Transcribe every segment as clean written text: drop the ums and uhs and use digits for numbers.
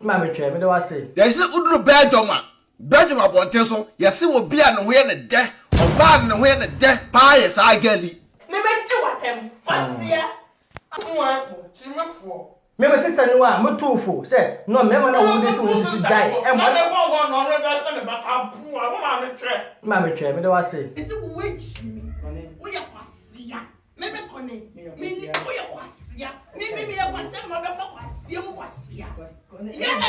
Maame twa me do wase. There say uduru Belgium abonten so yesi obi a ne ho ye ne de oba ne ho ye ne de pa ye sa gali me ti watem pasia amuafo chimafo me sister ni wa mutufo say no me na wo dey so wo sisi jai e mo na go no re ba se ne batampu a wo ma me twa me do wase iti wo chimi wo ye pasia me kone me wo ye pasia me ye pasia no be fa pasia mu pasia yes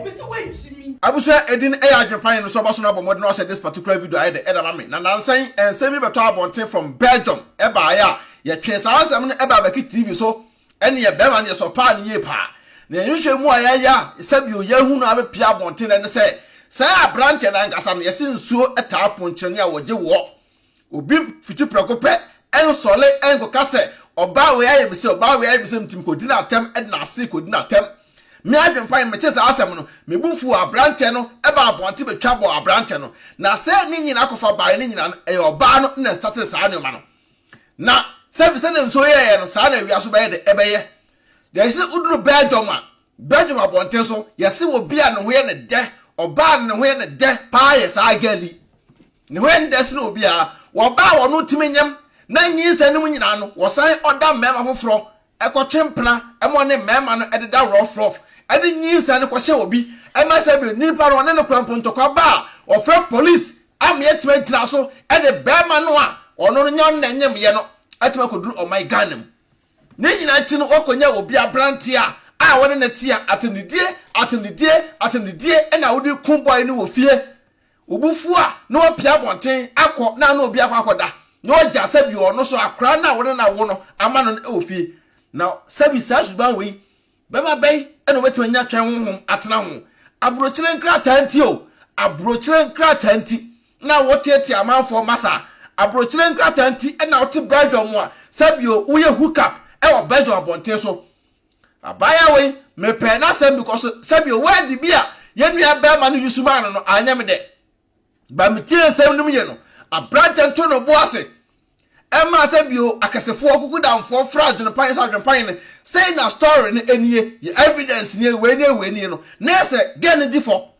iti wo chimi abusha edin Adwenepahene no so baso na bomod no say this particular video I the edamame na nansan ensemi beto abonte from Belgium e ba ya ye twe sa asem no e ba baki TV so ene ye bema ne so pa ne ye pa na nhwe mu ya sabio ya hu no abepia abonte ne say abrante na nkasa no yesi nsuo eta ponkyere ne a woje wo obi fiti prekope ensole enkoka se oba we aye me se oba we aye me se mtim ko dina atem edna ase ko dina atem me Adwenepahene me chese asem no me bufu abrante no e ba abonte betwa bo abrante no na se ni nyina akofa bae ni nyina e oba no na start sa ne ma no na se ne nso ye no sa na wiaso bae de ebeye there is uduru Belgium abonte so yesi obi a ne ho ye ne de oba ne ho ye ne de pa ye sa gali ne ho ye de se no obi a wo ba wo no timinyam na nyi se ne mu nyina no wo san oda mema foforo ekotwempena emo ne mema no ededa rough edi nyi se ne kwhye obi ema se bi nipa no ne no kwampontokwa ba ofre police amye tima gira so ede bema no a ono no nyon na nyem ye no atima koduru o my ganem ne nyina chi no okonya obi abrante a wone na tia atemnidie ena wodi kumboy ni wo fie obufu a na opia bonten akọ na obi akwakoda na oja sabi ono so akra na wone na wo no ama no wo fie na sabi sasuban we bema bay ena wetu nya twen honhom atena ho Abrokyire nkrata nti na wotieti amanfo masa Abrokyire nkrata nti ena wote Belgium a sabio wo ye hook up e wo Belgium abonten so abaya we me pe na sem because sabio we di bia ye nua be ma no yusuman no anyame de ba metie sem num ye no abrante nto no boase Emma sabio akasefo okuku damfo fra Adwenepahene say na story ni eniye evidence ni we ni no na se gen di for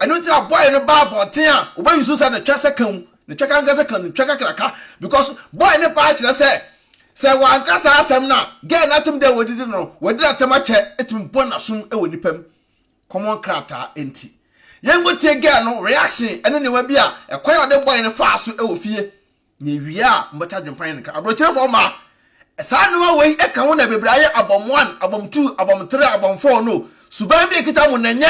enu tira boy no ba bonten a oba yusu sa na twase kan ne twaka ngase kan ne twaka kraka because boy ne pa kire se wan kasa asem na gen atem de wodidi no wodi atem ache etim bona sum e woni pam common krata enti yengo tie gen no reaction ene ne wa bia ekwan ode boy ne fa so e wo fie ne wia mbata Adwenepahene ka Abrokyire fo ma sa no we e ka ho na bebraye abom 1 abom 2 abom 3 abom 4 no suban bi kita mo na nye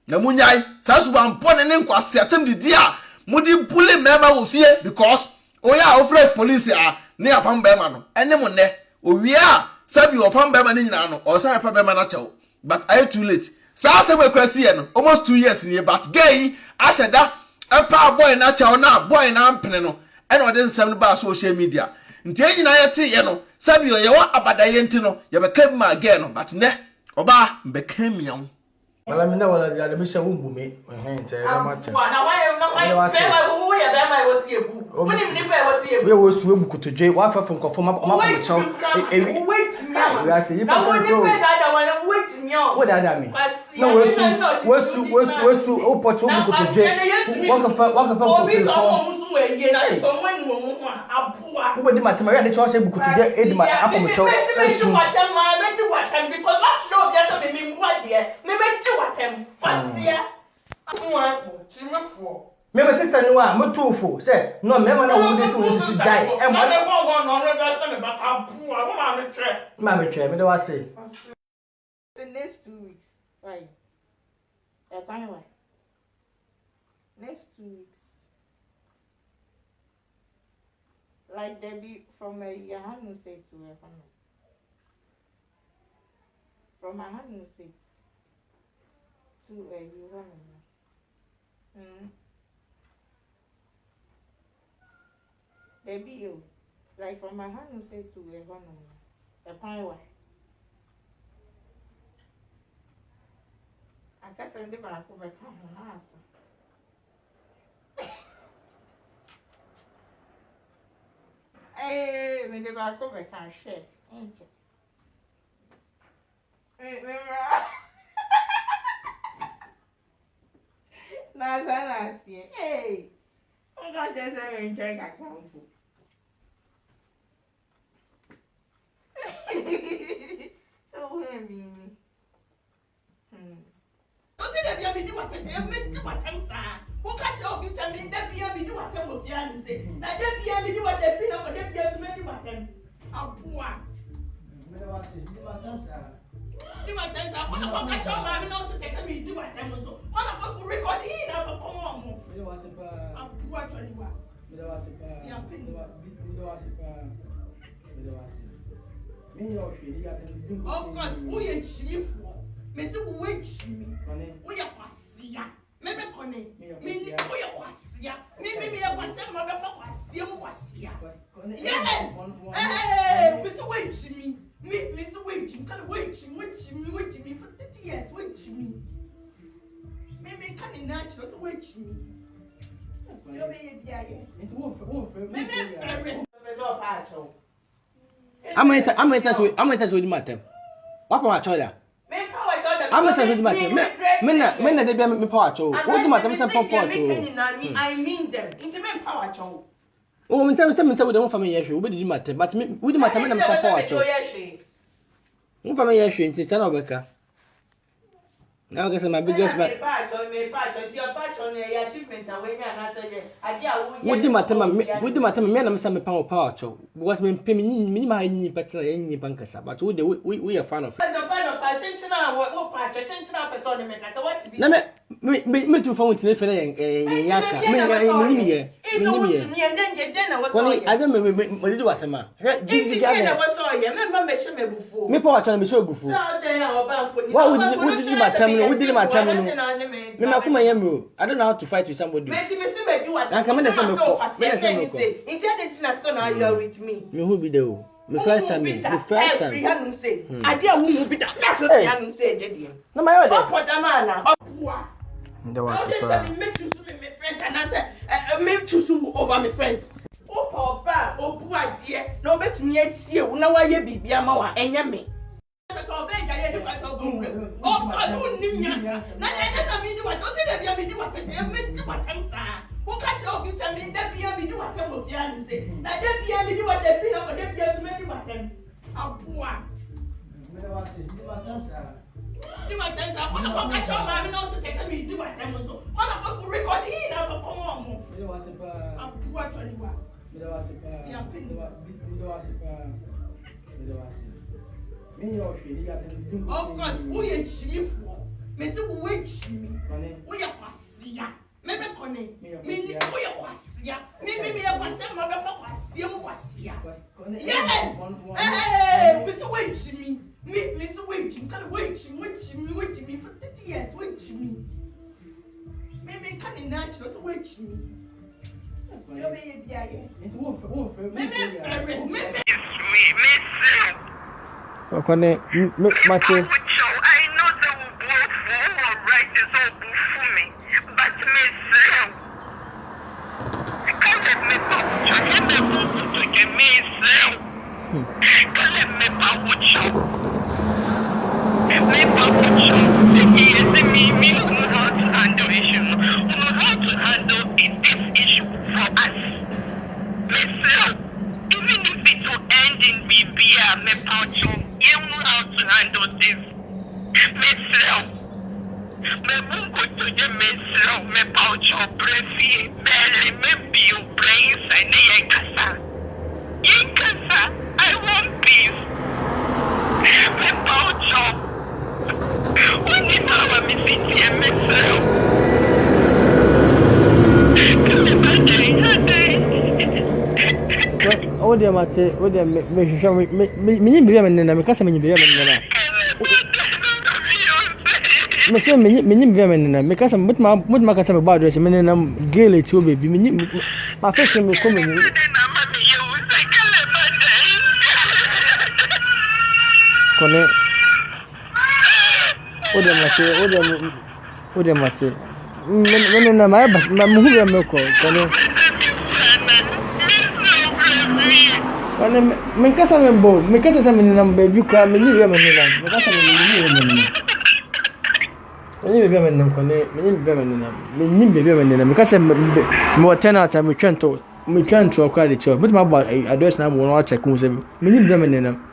na munyai sa suban pone ne nkwase atem didi a mudi bully mema wo fie because oya ofre police a ne apam bema no ene mo ne owia sabi opam bema ne nyina no o sa pa bema na chew but I too late sa se we kwasi ye no almost 2 years ni but gay asheda epa boy na chew na boy na ampene no ene ode nsem no ba social media nti nyina ye te ye no sabi ye wa abadaye nti no ye be kam ma gay no but ne oba be kam miam wala mina wala ya me sha wumbume nche na mate na why be wo ye be ma wo si ebu woni ni be wo si ebu we wo su ebu kotodwe wa fafo nkofo ma ko chaw wait me we are say na woni be dada wana wait me wo dada me na wo su o pocho ebu kotodwe wa ka fa obi so mo musu eye na so wani mo mu abua wo di matema we de chaw se ebu kotodwe e di ma apo chaw esu because what show get me what there me watem pasia amuafo chimafo me sister ni wa mutufo say no me na wo dey so wo sisi jai e mo na go no re ba se me batampu a wo ma me twa me do wase the next 2 weeks right why next 2 weeks like they be from a Yahanu say to a from a Hanu say to a Yohana. They be you. Like from my hand say to a Yohana. A pine way. I can't send them back over come on answer. Hey, when they back over can share. Ain't it? Hey, remember Hey, I got this and drink a camp. So, me. Don't say that you have been doing what I'm saying. Who catch your vitamin? That you have been doing what I'm saying. Now, that you have been doing what they're feeling, but they're just making what I'm poor. Do my things. I want to catch your mommy knows to take me do my time. So, one of us record in for come on. I'm poor 21. Of course, who is chief? Mete wage me. We are kwasia. Meme kone. Me we are kwasia. Me are kwasia. Ma be fa kwasia mu kwasia. Yes. Hey, mete wage me. Me to wage me. Can wage me for 30 years. Wage me. Me can natural to wage me. You be bia ye. Into wo. Me I'm going to do my time. What about Choda? I'm going to do my time. Men, they be me power show. What do my time? Some power show. I mean them. Intimate power show. Oh, we tell me the one family issue. We did my time, but we do my time and some power show. One family issue in Tanobeca. Now, I guess my biggest back. What do my time? Would do my time? Men, I'm some power show. Was me paying my better any bankers, but we are fan of. Me to phone to the Yaka. I don't do what I'm me power channel me show before. What would you do my time? What did my time? Me come here, I don't know how to fight with somebody. I come in the same with me. Me who be there? Me first time. Me first time. I dare who be that. That's what I say. No, my other. There was make friends and I said, make choose over my friends. Oh, Papa, oh, poor dear, no better me at see you. Now I be Biama and Yammy. Of course, who knew me? Not I mean, what don't say that you do what I do what I'm saying. Who catch your vitamin? That be able to do what I'm saying. Now, that be able to do what they feel, but they be able to make what I'm poor. Do my things. I want to catch your mommy knows to take me do my time. So, one of us record in for come on. I'm poor 21. Of course, who is chief? Me to wage me. We are kwasia. Me kone. Me we are kwasia. Me are kwasia. Ma be fa kwasia mu kwasia. Yes. Hey, me to wage me. Me to wage me. Can wage me for 30 years. Wage me. Me can natural to wage me. You be bia ye. Into wo. Me Okone Mate. I know they will both right is all for me, but me still. Can't let me go to him to get me still. Can't let me power show. Me power show. He is me who know how to handle issue, who know how to handle this issue for us. Me still. Even if it will end in BBA, me power show. You know how to handle this. Myself. Me mungo to the myself. Me pouch your breathy. Belly me be your brains and the kasa. Kasa. I want peace. Me pouch your. When you know I'm missing here myself. Oh dear Mate, oh dear me show me be a man me kasa me be a man. Me say me be a man me kasa but ma kasa me ba dress me na gele ti o baby me ma face me come me. Kone. Oh dear Mate. Me na ma bas ma mu be me ko kone. Me kasa me bo, me kasa me na baby kwa me ni we me na. Me kasa me ni we me na. Many baby men them connect, many baby men them. Many baby men them because more 10 out of me trying to acquire the child. But my boy, I don't know what I can say. Many baby men them.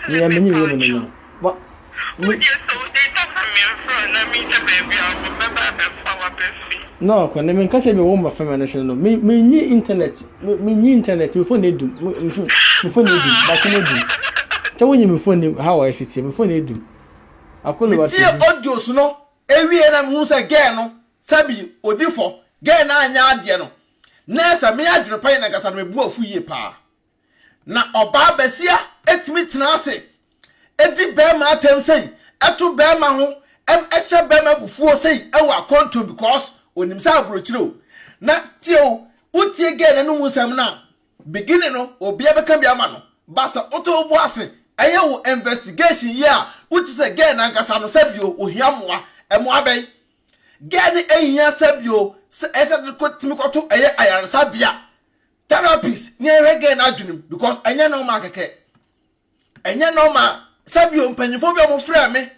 Yeah, many baby men them. But no, when I mean, because I be one of my national. Me new internet, me new internet. Me phone they do. Me phone they do. But me do. Tell when you me phone how I sit here. Me phone they do. I couldn't watch it. Audios no. Every and I'm who's again no. Sabi odifo. Get na anya no. Nessa me Adwenepahene na kasa me bu afu ye pa. Na oba besia etimi tena ase. Edi be ma atem sei. Etu be ma ho. Ehye be ma bufuo sei. E wa konto because onim sa Abrokyire na tio utie ge na no musam na beginning no obi abeka bia ma no basa oto obu ase eye wo investigation ya uti se ge na nkasa no sabio ohia moa emo aben ge ni ehia sabio ese ko timi ko to eye ayaresa bia therapist ni ewe ge na adwenem because enya no ma keke enya no ma sabio mpanyifo bia mo frɛ me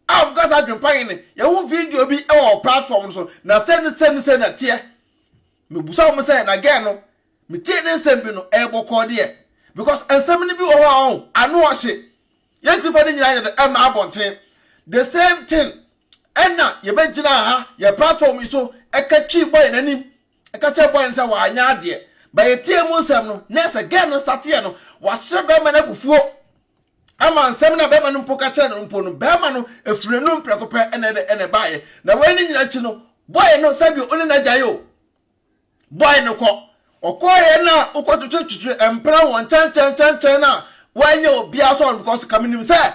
because Adwenepahene ya wo video bi e wo platform so na send na tie me busa mo say na again no me tie ne nsem bi no e bokọ de because ensem ni bi wo ho anu ohye yenti fa ni nyina ye e ma abonten the same thing enna ye be gina ha ye platform so e ka twi boy nanim e ka che boy nsa wa anya ade ba ye tie mo nsem no na se again no start ye no wa hye be ma na bufuo ama nsem na bema no mpoka kire no mpo no bema no efure no mprekope ene baaye na we ni nyina chi no boy no sabi oni na jayo boy no ko okoye na ukotutututù empra won chan na wanye obi aso because kaminim say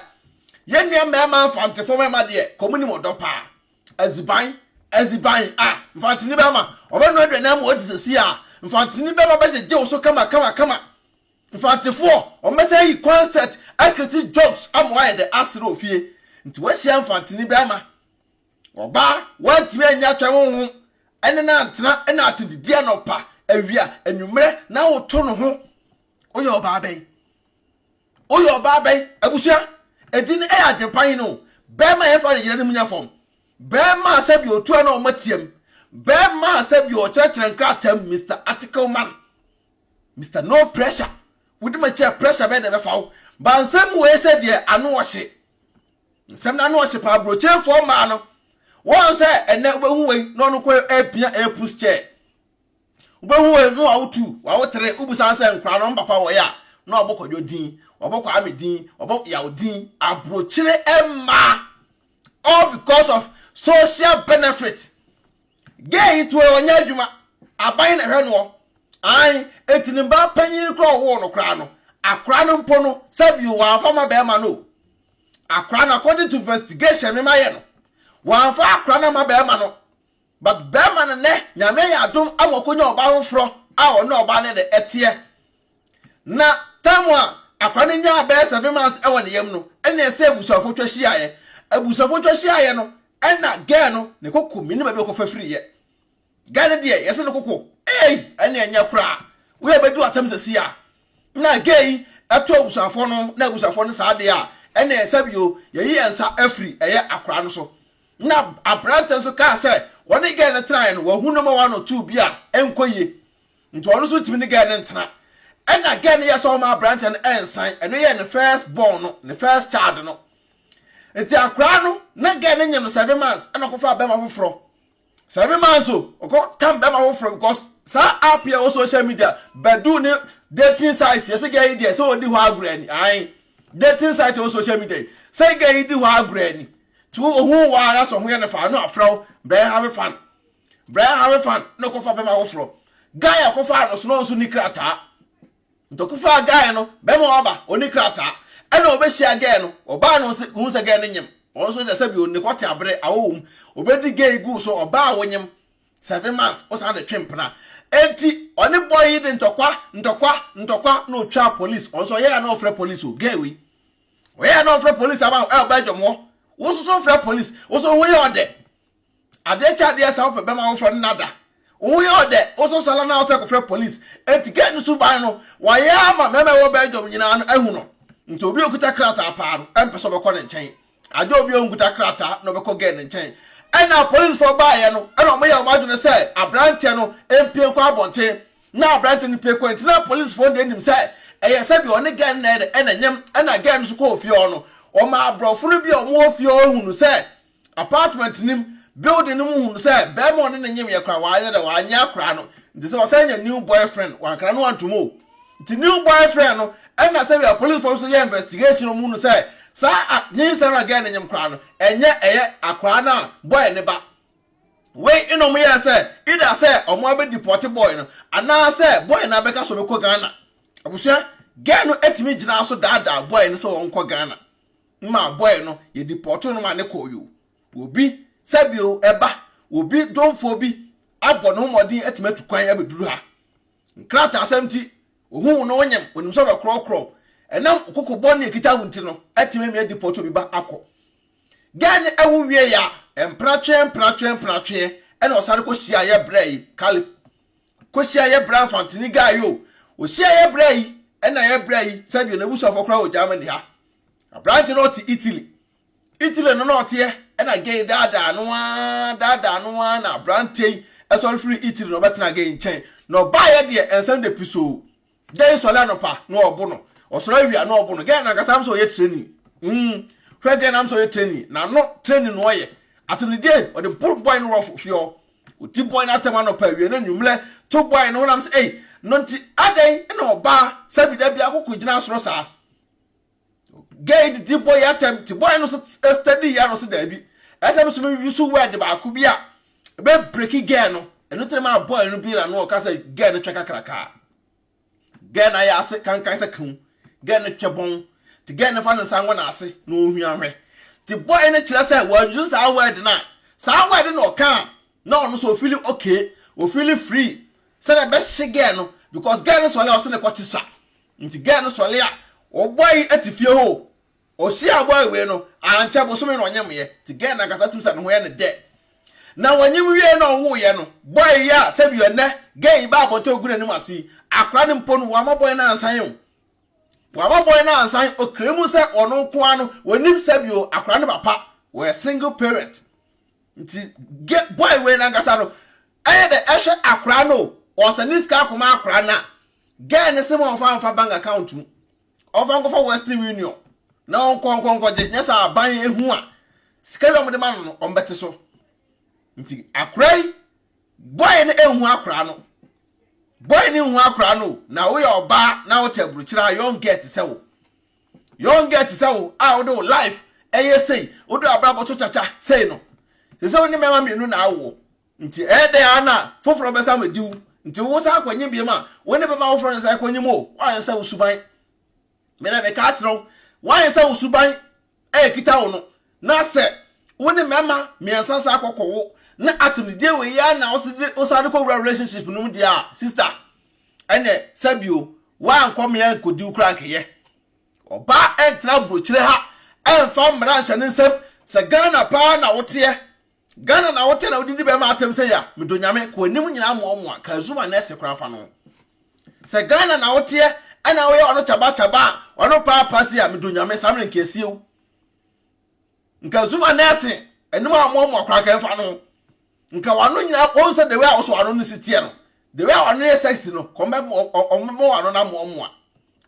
ye nua mema famtefo mema de komunim odopa aziban mfantini bema obenu adwe na mo odisesi a mfantini bema beje wo so kama mfantefo o mesa yi concert akriti jokes amwa de asro fie nti wahia mfantini bema oba wantimi anya twa wo ene na antena ena atibidi na opa awia enwumre na woto no ho oyo oba ben abusua edin e Adwenepahene no bema ye fa yire nim nyafom bema sabi otu na o matiem bema sabi o church nkratam Mr. Article Man Mr. No Pressure wudi ma che pressure be de fa ba nsem we se de anu ohye nsem na anu ohye pa Abrokyire fo ma no won se ene obehu we no no ko epia epus che obehu we no awutu wawotre ubusan se nkra no papa wo ya no obokodwo din obokọ amedin obok yaudin Abrokyire emma all because of social benefit gay to onya adwuma aban na hwe no ai etinimba panyin kro wo no kra no akra no mpo no sabi wa afama be ma no akra na according to investigation me maye no wa afa akra na ma be ma no but be ma no ne nyame ya adom awokonya oba hofro a ono oba ne de etie na tamwa akra ne nya be 7 months e wone yam no ene ese abusafo twahia ye no ena ge no ne kokko mini ba be ko fafiri ye ga ne de yese ne kokko ene anya kra we bedu atam sesia na gay ato abusafo no na abusafo no saa de a ene esabio ye yensa afri eye akra no so na abrante so ka se woni ge ne tran no wahu no ma 1 or 2 bi a enkoye nti ono so timi ne ge ne ntena ena ge ne yeso ma abrante no ensan eno ye ne first born no ne first child no enti akra no na ge ne nyem 7 months ena ko fa be ma foforo 7 months o ko tam be ma foforo because sa app ya o social media bedu ne dating site yes ge idea so odi ho agrani ai dating site o social media say ge idi ho agrani tu ohu wa ara so ho ye ne fa no afro bra have fun no ko fa be ma foforo guy akofa no so no so ni krata ntokufa guy no be ma oba oni krata ena obehia guy no oba no hu se guy ne nyem also the sabi oni kwoti abre awom obedi guy gu so oba wonyem 7 months o sa de twempna enti oni boy de ntokwa no twa police also ye na ofre police o guy we ye na ofre police aba Belgium wo so ofre police wo so wo ye ode ade cha de sa ofre be ma ofre nada wo ye ode wo so sala na ofre ofre police enti get no suban no wa ye ama meme wo Belgium nyina no ahu no nti obi okuta krata aparo empeso be ko ne nchen ajo obi onguta krata no be ko get ne nchen ɛna police for buy no ɛna ɔmo yɛ ɔmo adwene sɛ abrante no empie kwa abonte na abrante no pie kwa ntina police for de nim sɛ ɛyɛ sɛ bi ɔne gan na ɛna nyam ɛna gan so kɔ ofie ɔno ɔmo abrɔfo no bi ɔmo ofie ɔhunu sɛ apartment nim building no hunu sɛ bɛɛma ɔne ne nyam yɛ kra waayɛ da waanya akra no nti sɛ ɔsɛ nya new boyfriend wankra no wantomo nti new boyfriend no ɛna sɛ bi police for so yɛ investigation mu no sɛ sa nyinsa na gan ne nyam kra no ɛnyɛ ɛyɛ akra na boy ne ba we ino mu yɛ sɛ ida sɛ ɔmo abɛ deport boy no ana sɛ boy na bɛka so bɛkɔ Ghana abusua gan no etimi gyina so dada boy no sɛ wɔnkɔ Ghana ma boy no ye deport no ma ne kɔ yo obi sabio eba obi domfo bi abɔ no modin etimi atukwan abeduru ha nkrata asɛmti ohun no onyam onim so bɛkrɔkrɔ enam kokobɔ ne kita wunti no etimi me deport obi ba akɔ gan ewu wie ya empratwe ena osare ko hia ye brai kale ko hia ye bra fantini guy yo o hia ye brai ena ye brai sabio na buso afokra o Germany ha abrante no ti Italy no no tie ena gay dada no na abrante esol free Italy no betena gay nchen no ba ye de ensem de piso dey sola no pa no obo no osoro awia no obo no gay na gasam so ye training hwe gay nam so ye training na no training no ye atuni dey o de boy no rough fio o ti boy na tema no pa wie na nwumle to boy no nam say no nti adan na oba sabi da bia kokko gina soro sa gay di boy atem ti boy no study ya no so da bi asem so me use word ba ku bia be break gay no eno tire ma boy no bi na no ka say gay no tweka kraka gay na ya ase kankan se kan gay no twebon ti gay no fa no sanwo na ase no ohun ahwe ti boy no kire say wa use our word na no kan na no so feel okay o feel free say na be shige no because gay no so le o se ne kwati sa nti gay no so le a o boy atifie ho o si aboy we no ancha bo so me no nyem ye ti gay na kasa tim sa no ho ye ne de na wanyim wie no wo ye no boy ya se bi ne gay ba abonto ogura nim asi akra ne mpo no wa ma boy na ansan yo wa ma boy na ansan o kremu se ono nko ano wanim se bi o akra ne papa we single parent nti get boy we na kasa no aye de ehwe akra no o se niska akoma akra na gay ne se mo fa bank account mu o fa ngo fa Western Union na on kon je nyesa ban ehu a sika bi mo de ma no on bete so nti akrai boy ne ehu akra no boy ne ehu akra no na wo ye oba na wo Abrokyire young get sewo a wo do life eye sei wo do abrabo to chacha sei no se wo ni mema mienu na awo nti de ana foforo be sa madiu nti wo sa akwanye bi ma wo ne be ma wo fro ne sa akwanye mo wa yensa wo suban me na be ka atro wa yensa wo suban kita wo no na se wo ne mema miensa sa akokwo na atum die we ya na o sa de ko relationship num dia sister ene sabio wa ankom ya kodi ukra nkeye oba entra Abrokyire ha emfa mra nhyane nsem se Ghana pa na wote na odidi be ma atem se ya medonyame ko anim nyina mo ka zuma na ese kra fa no se Ghana na wote ana wo ya ono chaba ono pa se ya medonyame samre nkesi o nka zuma na ese enim mo kra ka fa no nka wano nyina on se de we a so wano no sitie no de we a wano ye sexy no kombe mo wano na mo a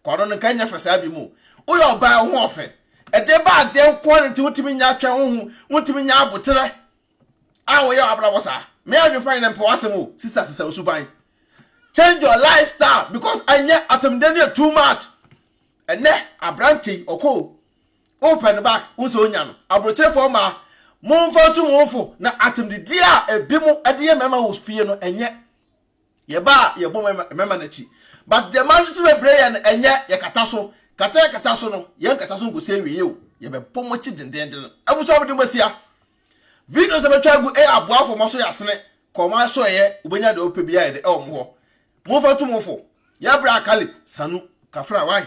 ko no nka nya fesa bi mu o yo ba ho ofe e de ba de nko ne ti wutimi nya twa ho wutimi nya abotere a wo ye abrabo sa me adwen na mpo asem o sister usuban change your lifestyle because anya atemdeni too much ene abranti oko open back unso onya no Abrokyire for ma monfa tu monfo na atemdidi a ebimu ede mema wo fie no enye ye ba ye bo mema na chi but the man to be prayer enye ye kata so no ye kata so go se wiye o ye be pomo chi dendenden abuso abde masia videos abetwa gu aboafo mo so yasene koma so ye ubenya de ope bia ye de mo monfa tu monfo ya bra kale sanu kafra wai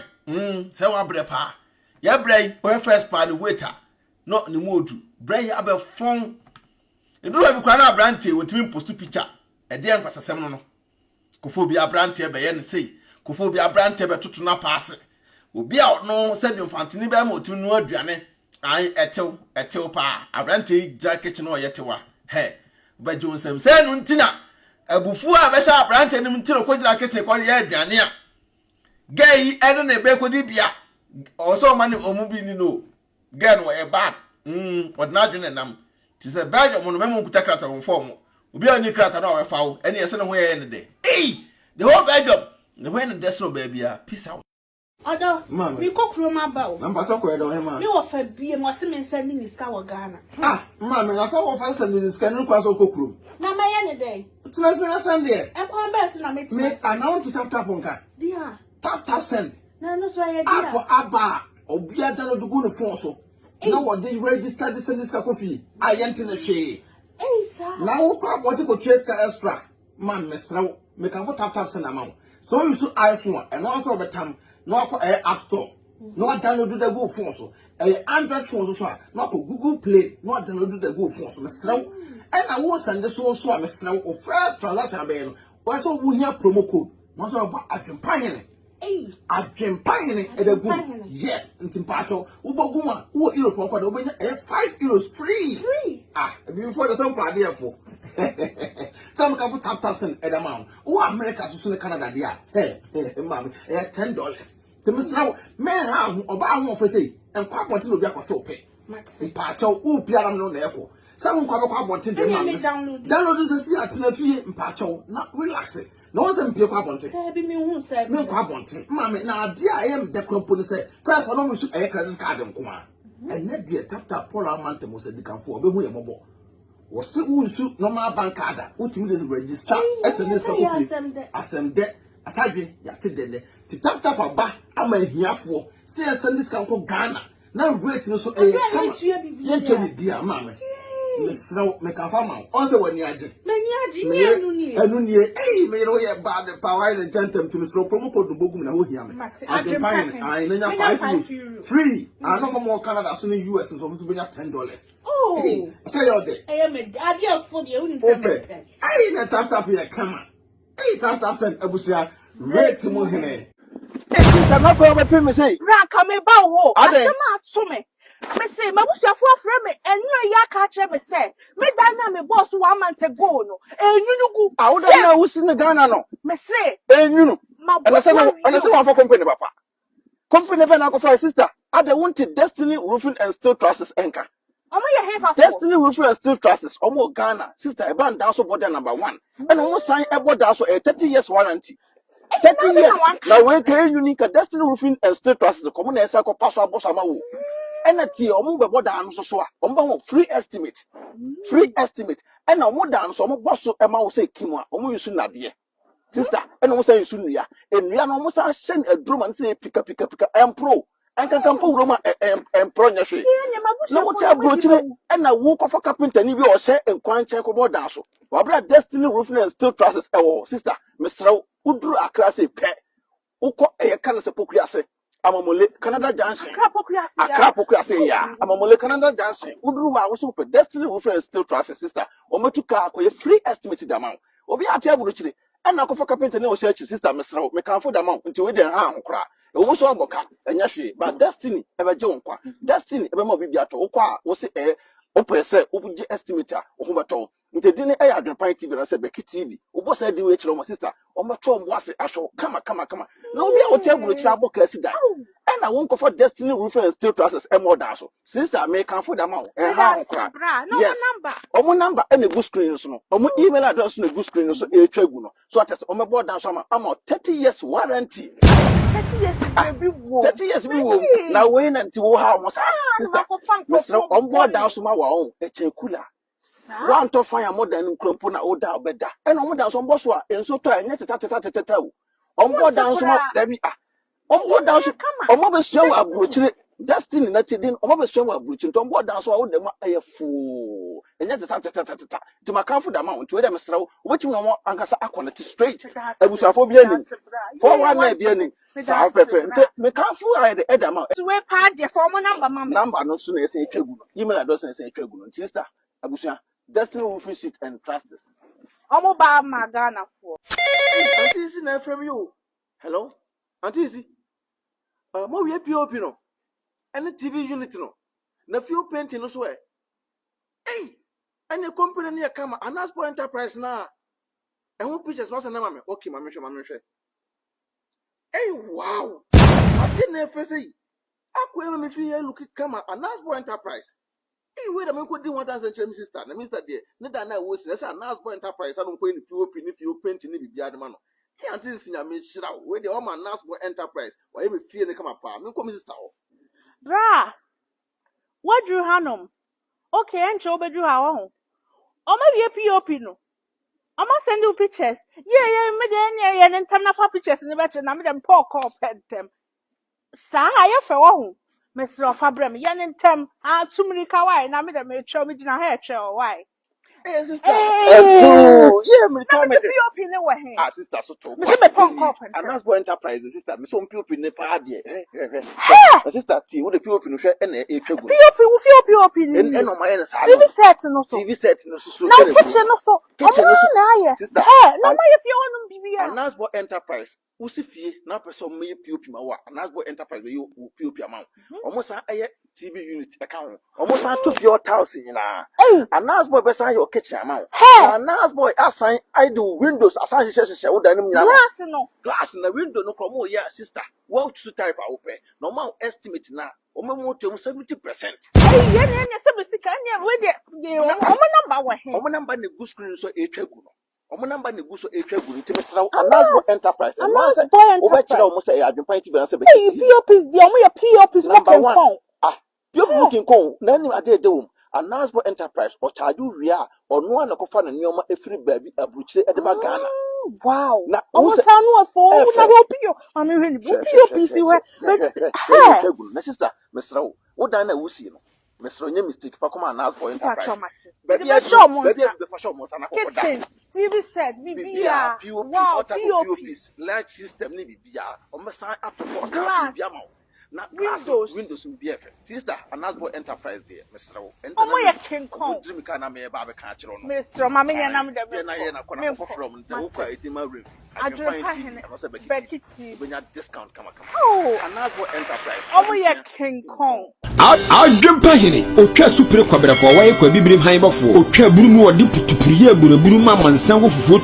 se wa bre pa ya brai o first part waiter no ni modu brai abe fon eduro bi kwa na abrante wotimi post picture e de enkwasasem no kofo bi abrante be ye ne sei kofo bi abrante be toto na paase obi a no se bi mfantini be ma otimi no aduane I etew pa abrante ja kitchen o yetewa he ba jonsem se no ntina abufu a be sha abrante nim ntino ko jira kitchen ko ye aduane a gay eno na be ko di bia o so mani omu bi ni no gay no e bad odna adwene nam ti se Belgium no memo kuta krata on form obi ani krata na o we fawo ene ye se no ho ye ne de the whole Belgium the when the desno baby peace out. Odo, we cook room about. I'm about to go to him. You offer beer, was him sending his cow Ghana. Mamma, I saw offense and this canoe cross or cook room. Now, my any day. It's not a Sunday. I'm going back to me. I know to tap on car. Dear. Tap send. No, no, so I for Abba or Biata to go to Fonso. No one did register this and this coffee. I enter the shade. Hey, sir. Now, what you could chase extra. Man, Miss Row, make a tap send amount. So you should iPhone and also the time. No App Store. No download the Google phone so. Android phone so. No Google Play. No download the Google phone so. Mesraw. And I will send the so mesraw or first transaction be no. Why so we have promo code. No so about Adwenepahene. Adwenepahene e the good. Yes, ntimpacho. Uboguma. Wo Europe kwa do benya €5 free. Before the some party for. Some can put tap send at amount. Oh, America to Canada, dear. Hey, mammy, $10. To Miss Now, man, how about one for say, and quite want to be a so pay. Maxi Pacho, who piano no echo. Some come up wanting the download this year to the fee in Pacho, not relaxing. No one's in Pio Quabonte. Who said, no Quabonte. Mammy, now, dear, I am the company say, first, I don't shoot a credit card and come on. And that dear tap Paula Mante was a decam for a way more. Was it would shoot no more bank card, which means register SMS coffee. Asem de, Atabi, Yatid, to tap a back, I'm a here for, say a send this can go Ghana. Now wait no so a come, Yenchemi, dear mamma. Miss Snow, make a farmer, also when you are Hey, made all your bad power and gentlemen to Miss Promo code the Bogum and Wohiam. I know €5 free. I know more Canada soon in US and so $10. Oh, say all day. I am a daddy for the only open. I ain't a tap here, come on. Hey, tap send Abusia, red to Mohene. Sister, not going to say, Ranka me bow, I am me. Me say, my bush your friend, and you are catcher me say, me dana me boss 1 month ago, no, and you go. I would know who's in the Ghana, no. Me say, and you know, and I said, one for company, papa. Company never for sister. I don't want Destiny Roofing and Steel Trusses anchor. Destiny Roofing and Steel Trusses, almost Ghana, sister, a band down so border number 1, and almost sign a border so a 30 years warranty. 30 years. Now, when can unique Destiny Roofing and Steel Trusses, the common air cycle pass our boss amawu. And a tea or move about down so free estimate. Free estimate. And a more down so much so a mouse say Kimwa, or you soon dear. Sister, and almost say soon ya. And we are almost send a drum and say pick up, and pro. And can come for Roma and pro. No, what Abrokyire and a walk of a carpenter, and you will say and quite check about Dasso. Wabra Destiny Roofing and Steel Trusses, sister, Mr. Udru Akrasi pet. Uko a cancer pocriase. Amamole Canada Johnson. Akrapokuase ya. Amamole Canada Johnson. Udruma was super Destiny Roofing and Steel Trusses, sister. Ometuka ko free estimated amount. Obi ati Abrokyire. And na kofa carpenter no search sister Mesra. Me kan for the amount until we den ha nkra. E wo so aboka enya hwe. But Destiny ebe je nkwa. Destiny ebe mo bibia to okwa wo se opese obuje estimator ohubato. Ntedine e Adwenepahene TV na se Beki TV. Obo se di we kire mo sister. Omato mo ase ahwo kama. No be o Abrokyire aboka sida. And I won't go for Destiny Roofing and Steel Trusses and more dash. Sister, may come for the amount. And how yes. Number. Number and a good screen. So, email address on a good screen. So, a tribunal. So, I test on my board down. So, I'm 30 years warranty. 30 years, 30 years, we will now wait until how much sister on board down. So, my own a cooler. One to fire more than Crumpuna or down better. And on down some boss and so try net to tell. On board down some Debbie. On down some almost show Abrokyire Destiny that didn't almost show Abrokyire on board down so I would them a fool. And that's to my comfort amount to them so which no more Ankasa Aquanity straight. I was for beginning. For 1 year beginning. South Pepper. Me can't fool I the Edama. To a part the former number no sooner say email address and say sister Abusia Destiny Roofing Sheet and Trusses. I'm about my Ghana for. Auntie is in from you. Hello? Auntie is more we POP no. And the TV unit no. na few painting no so hey any company near come Anaspo Enterprise na and who pictures was na mama okay mama hwe hey wow I didn't ever say akwa me fi look come Anaspo Enterprise hey wait a minute could do 1000 sister na mister there ne da na wo si na say Anaspo Enterprise I don't ko ni POP ni few painting ni bibia de ma no he anti sinya me hira we de o ma Anaspo Enterprise why me fie ne come pa me ko sister ho bra what drew hanom okay enche obedru ha wo o ma wie POP no o ma send you pictures yeah me de ne ntam na fa pictures ne be na me dem talk call pentem sa ya fe wo ho me sro fa brem ye ntam a tumri ka why na me dem e twa me gina ha e twa why hey sister yeah me come me POP ne wo he ah sister so to me se me talk call pentem Anaspo Enterprise sister me so POP ne pa de sister ti wo de POP no hwe na e twagu POP ni no ma ye sa TV set no so na kitchen no so na ye sister na ma ye fie wonum bibia Anaspo Enterprise usi fie na person me POP ma wa Anaspo Enterprise we POP amount omo aye TV unit e ka ho omo to fie o tiles nyina Anaspo be san your kitchen amount na Anaspo asan I do windows asan hye wo danim nyina glass na window no komo ya sister what to type open no ma estimate na omo mo to 70%. ye se be sika nya we de omo number wa he omo number ne gu screen so e twagu no omo number ne gu so e twagu no timi sra Anaspo Enterprise and man say obo kira omo say Adwenepahene TV na say be POPs di omo ye POPs mo kan kon POP looking kon na ni ade de wom Anaspo Enterprise o charge wi a ono an ko fa na neoma efiri baabi Abrokyire e de ba Ghana wow omo sa no afo na ho pio ame hwe ni POPs we na sister mesra wo dan na wusi no mesra nya mistake fa come Anaspo Enterprise baby be show mo na ko kitchen TV set bibia wow POPs large system ni bibia o mesa atofo ka bibia ma na windows BF sister Anaspo Enterprise there mesra wo omo ye kenkon dream ka na me ba be ka kire no mesra ma me na me de be na ye na ko from the wo edima review Adwenepahene Bekiti benya discount kama Anaspo Enterprise omo ye kenkon Adwenepahene otwa supre kwabrafo wa ye kwa bibrim han bafo otwa burumu odi putupuriye buruburu ma mansan wo fufuo